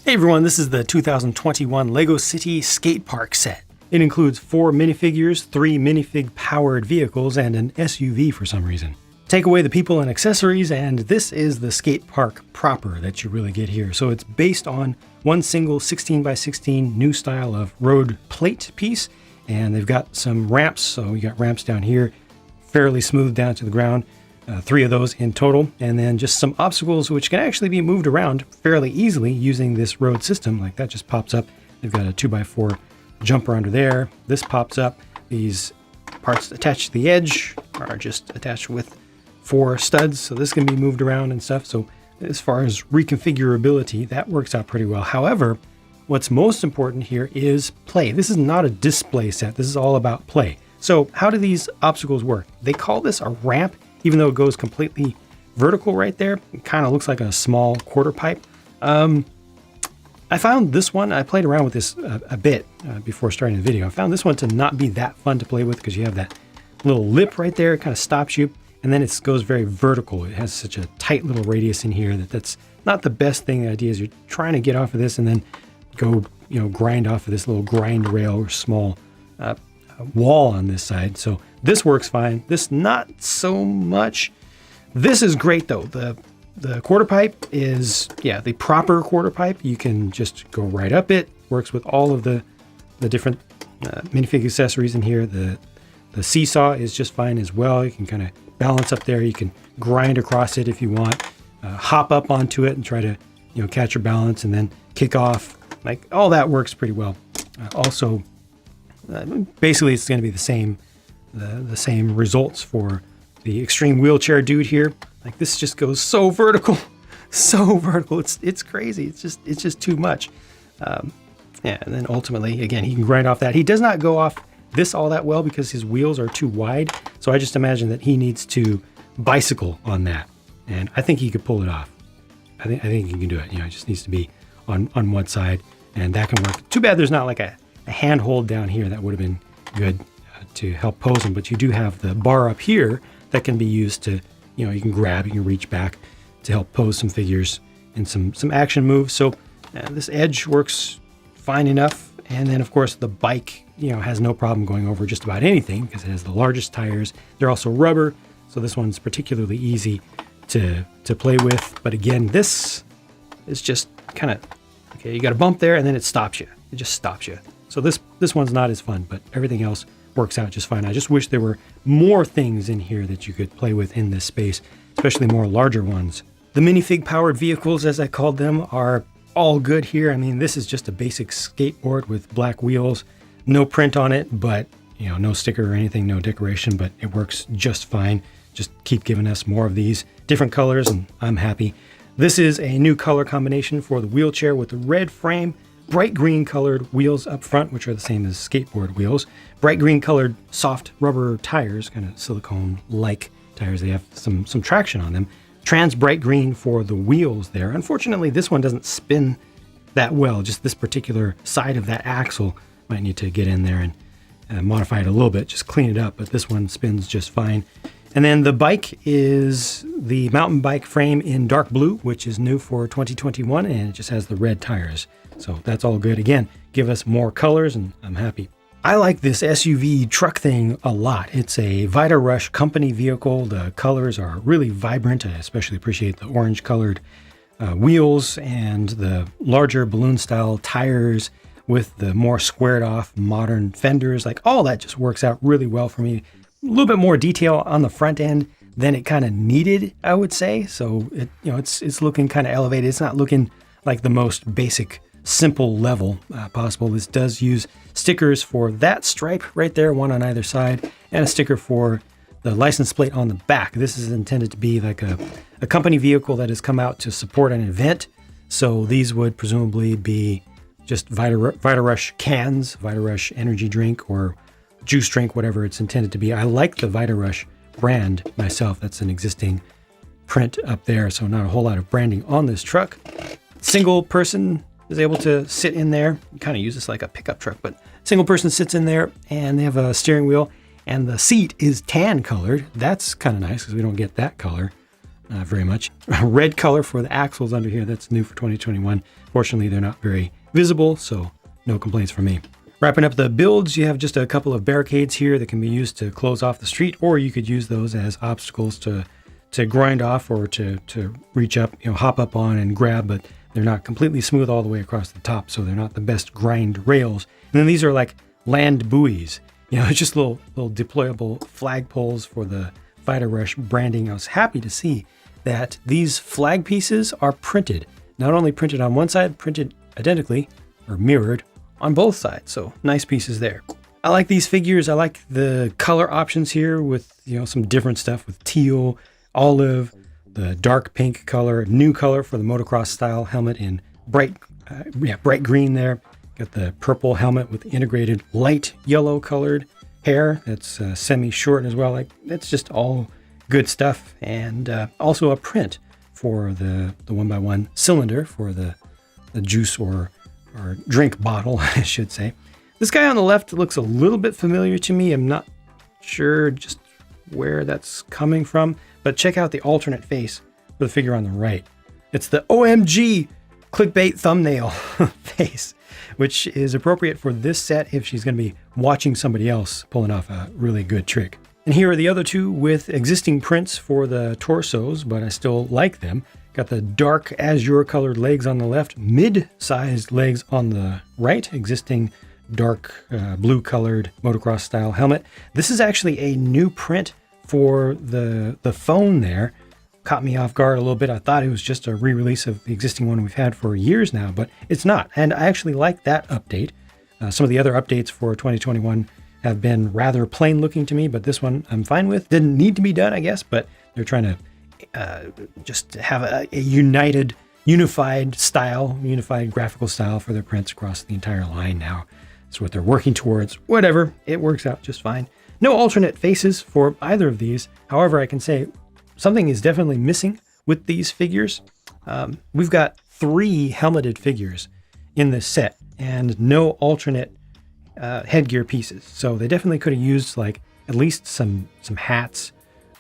Hey everyone, this is the 2021 LEGO City Skate Park set. It includes 4 minifigures, 3 minifig-powered vehicles, and an SUV for some reason. Take away the people and accessories, and this is the skate park proper that you really get here. So it's based on one single 16x16 new style of road plate piece, and they've got some ramps. So you got ramps down here, fairly smooth down to the ground. 3 of those in total, and then just some obstacles which can actually be moved around fairly easily using this road system. Like that just pops up. They've got a 2x4 jumper under there. This pops up. These parts attached to the edge are just attached with 4 studs, so this can be moved around and stuff. So as far as reconfigurability, that works out pretty well. However, what's most important here is play. This is not a display set. This is all about play. So how do these obstacles work? They call this a ramp, even though it goes completely vertical right there. It kind of looks like a small quarter pipe. I found this one, I played around with this a bit before starting the video. I found this one to not be that fun to play with because you have that little lip right there. It kind of stops you. And then it goes very vertical. It has such a tight little radius in here that's not the best thing. The idea is you're trying to get off of this and then go, grind off of this little grind rail or small wall on this side. So this works fine. This not so much. This is great though. The quarter pipe is, the proper quarter pipe. You can just go right up it. Works with all of the different minifig accessories in here. The seesaw is just fine as well. You can kind of balance up there. You can grind across it if you want. Hop up onto it and try to catch your balance and then kick off. Like all that works pretty well. Also, basically it's going to be the same results for the extreme wheelchair dude here. Like this just goes so vertical, so vertical. It's crazy. It's just too much. And then ultimately, again, he can grind off that. He does not go off this all that well because his wheels are too wide. So I just imagine that he needs to bicycle on that, and I think he could pull it off. I think he can do it. It just needs to be on one side, and that can work. Too bad there's not like a handhold down here. That would have been good to help pose him, but you do have the bar up here that can be used to, you can grab, you can reach back to help pose some figures and some action moves. So this edge works fine enough. And then of course the bike, has no problem going over just about anything because it has the largest tires. They're also rubber. So this one's particularly easy to play with. But again, this is just kind of, okay, you got a bump there and then it stops you. It just stops you. So this one's not as fun, but everything else works out just fine. I just wish there were more things in here that you could play with in this space, especially more larger ones. The minifig powered vehicles, as I called them, are all good here. I mean, this is just a basic skateboard with black wheels, no print on it, but no sticker or anything, no decoration, but it works just fine. Just keep giving us more of these different colors and I'm happy. This is a new color combination for the wheelchair with the red frame, bright green colored wheels up front, which are the same as skateboard wheels. Bright green colored soft rubber tires, kind of silicone-like tires. They have some traction on them. Trans bright green for the wheels there. Unfortunately, this one doesn't spin that well. Just this particular side of that axle might need to get in there and modify it a little bit, just clean it up, but this one spins just fine. And then the bike is the mountain bike frame in dark blue, which is new for 2021, and it just has the red tires. So that's all good. Again, give us more colors and I'm happy. I like this SUV truck thing a lot. It's a Vita Rush company vehicle. The colors are really vibrant. I especially appreciate the orange colored wheels and the larger balloon style tires with the more squared off modern fenders. Like all that just works out really well for me. A little bit more detail on the front end than it kind of needed, I would say. So it's looking kind of elevated. It's not looking like the most basic simple level possible. This does use stickers for that stripe right there, one on either side, and a sticker for the license plate on the back. This is intended to be like a company vehicle that has come out to support an event. So these would presumably be just Vita Rush cans, Vita Rush energy drink or juice drink, whatever it's intended to be. I like the Vita Rush brand myself. That's an existing print up there, so not a whole lot of branding on this truck. Single person is able to sit in there. You kind of use this like a pickup truck, but single person sits in there and they have a steering wheel and the seat is tan colored. That's kind of nice because we don't get that color very much. Red color for the axles under here. That's new for 2021. Fortunately, they're not very visible, so no complaints from me. Wrapping up the builds, you have just a couple of barricades here that can be used to close off the street, or you could use those as obstacles to grind off or to reach up, hop up on and grab, but they're not completely smooth all the way across the top, so they're not the best grind rails. And then these are like land buoys. It's just little deployable flagpoles for the Fighter Rush branding. I was happy to see that these flag pieces are printed. Not only printed on one side, printed identically or mirrored on both sides. So nice pieces there. I like these figures. I like the color options here with, some different stuff with teal, olive, the dark pink color, new color for the motocross style helmet in bright green there. Got the purple helmet with integrated light yellow colored hair. That's semi-short as well. That's just all good stuff. And also a print for the 1x1 cylinder for the juice or drink bottle, I should say. This guy on the left looks a little bit familiar to me. I'm not sure just where that's coming from, but check out the alternate face for the figure on the right. It's the OMG clickbait thumbnail face, which is appropriate for this set if she's going to be watching somebody else pulling off a really good trick. And here are the other two with existing prints for the torsos, but I still like them. Got the dark azure colored legs on the left, mid-sized legs on the right, existing dark blue colored motocross style helmet. This is actually a new print for the phone there. Caught me off guard a little bit. I thought it was just a re-release of the existing one we've had for years now, but it's not. And I actually like that update. Some of the other updates for 2021 have been rather plain looking to me, but this one I'm fine with. Didn't need to be done, I guess, but they're trying to just have a unified graphical style for their prints across the entire line now. That's what they're working towards. Whatever, it works out just fine. No alternate faces for either of these. However, I can say something is definitely missing with these figures. We've got 3 helmeted figures in this set and no alternate headgear pieces. So they definitely could have used like at least some hats,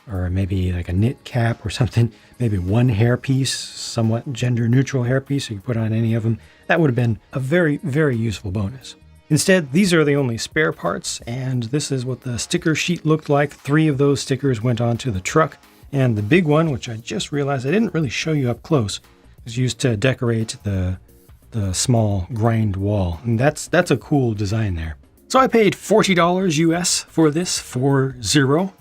or maybe like a knit cap or something, maybe one hairpiece, somewhat gender neutral hairpiece, so you put on any of them. That would have been a very, very useful bonus. Instead, these are the only spare parts, and this is what the sticker sheet looked like. 3 of those stickers went onto the truck, and the big one, which I just realized I didn't really show you up close, is used to decorate the small grind wall, and that's a cool design there. So I paid $40 US for this, 40.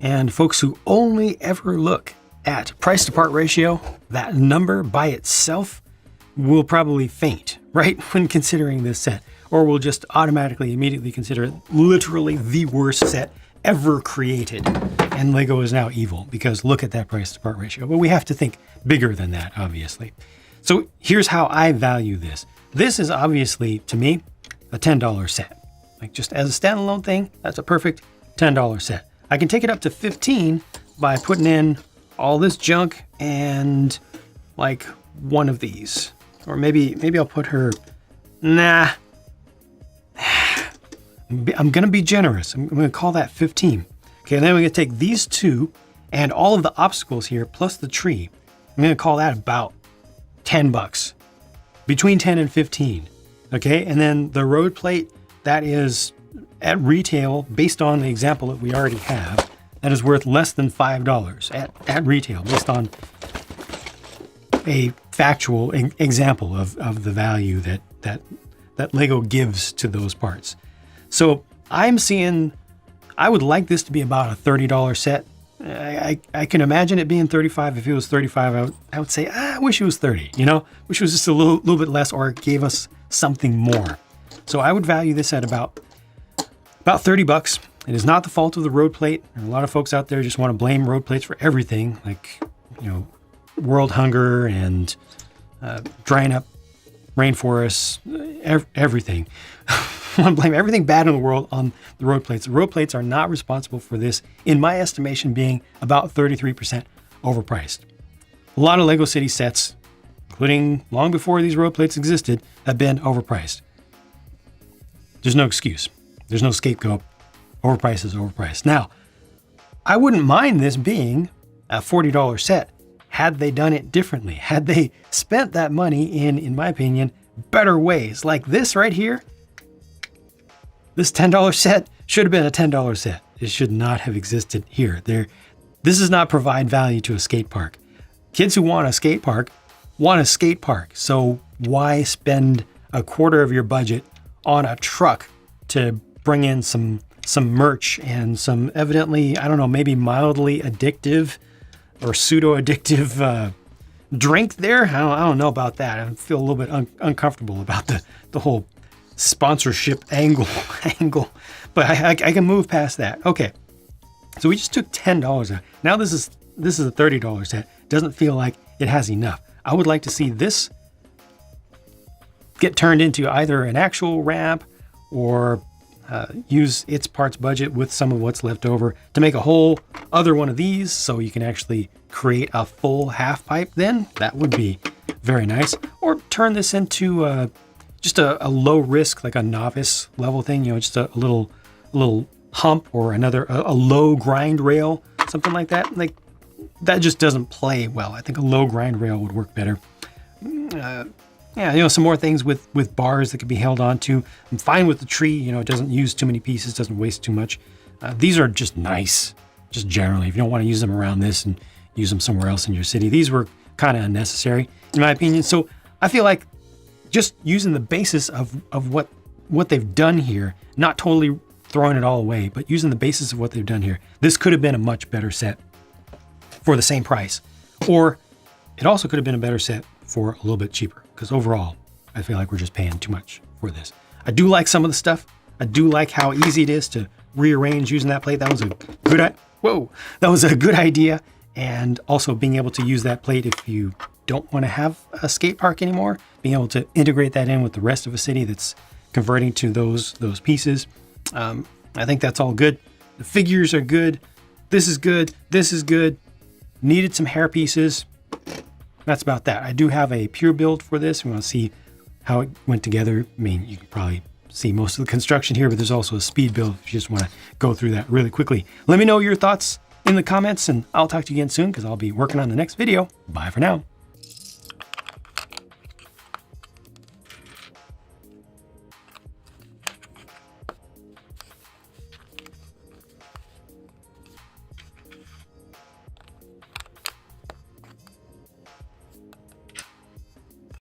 And folks who only ever look at price to part ratio, that number by itself, will probably faint, right, when considering this set, or will just automatically, immediately consider it literally the worst set ever created. And Lego is now evil because look at that price to part ratio. But we have to think bigger than that, obviously. So here's how I value this. This is obviously, to me, a $10 set. Like just as a standalone thing, that's a perfect $10 set. I can take it up to 15 by putting in all this junk and like one of these. Or maybe I'll put her, I'm gonna be generous. I'm gonna call that 15. Okay, and then we're gonna take these 2 and all of the obstacles here plus the tree. I'm gonna call that about $10. Between 10 and 15. Okay, and then the road plate, that is at retail, based on the example that we already have, that is worth less than $5 at retail, based on a factual example of the value that Lego gives to those parts. So I'm seeing, I would like this to be about a $30 set. I can imagine it being 35. If it was 35, I would say, I wish it was 30, wish it was just a little bit less or gave us something more. So I would value this at about $30. It is not the fault of the road plate. There are a lot of folks out there just want to blame road plates for everything, like, world hunger and drying up rainforests, everything. I want to blame everything bad in the world on the road plates. The road plates are not responsible for this, in my estimation, being about 33% overpriced. A lot of Lego City sets, including long before these road plates existed, have been overpriced. There's no excuse. There's no scapegoat. Overpriced is overpriced. Now, I wouldn't mind this being a $40 set had they done it differently, had they spent that money in my opinion, better ways. Like this right here, this $10 set should have been a $10 set. It should not have existed here. This does not provide value to a skate park. Kids who want a skate park want a skate park. So why spend a quarter of your budget on a truck to bring in some merch and some evidently, I don't know, maybe mildly addictive or pseudo-addictive drink there? I don't know about that. I feel a little bit uncomfortable about the whole sponsorship angle. But I can move past that. Okay, so we just took $10 out. Now this is a $30 set. Doesn't feel like it has enough. I would like to see this get turned into either an actual ramp or use its parts budget with some of what's left over to make a whole other one of these, so you can actually create a full half pipe. Then that would be very nice. Or turn this into just a low risk, like a novice level thing, just a little hump or a low grind rail, something like that. Like that just doesn't play well. I think a low grind rail would work better. Yeah, some more things with bars that could be held onto. I'm fine with the tree, it doesn't use too many pieces, doesn't waste too much. These are just nice, just generally. If you don't want to use them around this and use them somewhere else in your city, these were kind of unnecessary, in my opinion. So I feel like just using the basis of what they've done here, not totally throwing it all away, but using the basis of what they've done here, this could have been a much better set for the same price. Or it also could have been a better set for a little bit cheaper, because overall, I feel like we're just paying too much for this. I do like some of the stuff. I do like how easy it is to rearrange using that plate. That was a good idea. And also being able to use that plate if you don't want to have a skate park anymore, being able to integrate that in with the rest of a city that's converting to those pieces. I think that's all good. The figures are good. This is good. This is good. Needed some hair pieces. That's about that. I do have a pure build for this. We want to see how it went together. I mean, you can probably see most of the construction here, but there's also a speed build if you just want to go through that really quickly. Let me know your thoughts in the comments, and I'll talk to you again soon because I'll be working on the next video. Bye for now.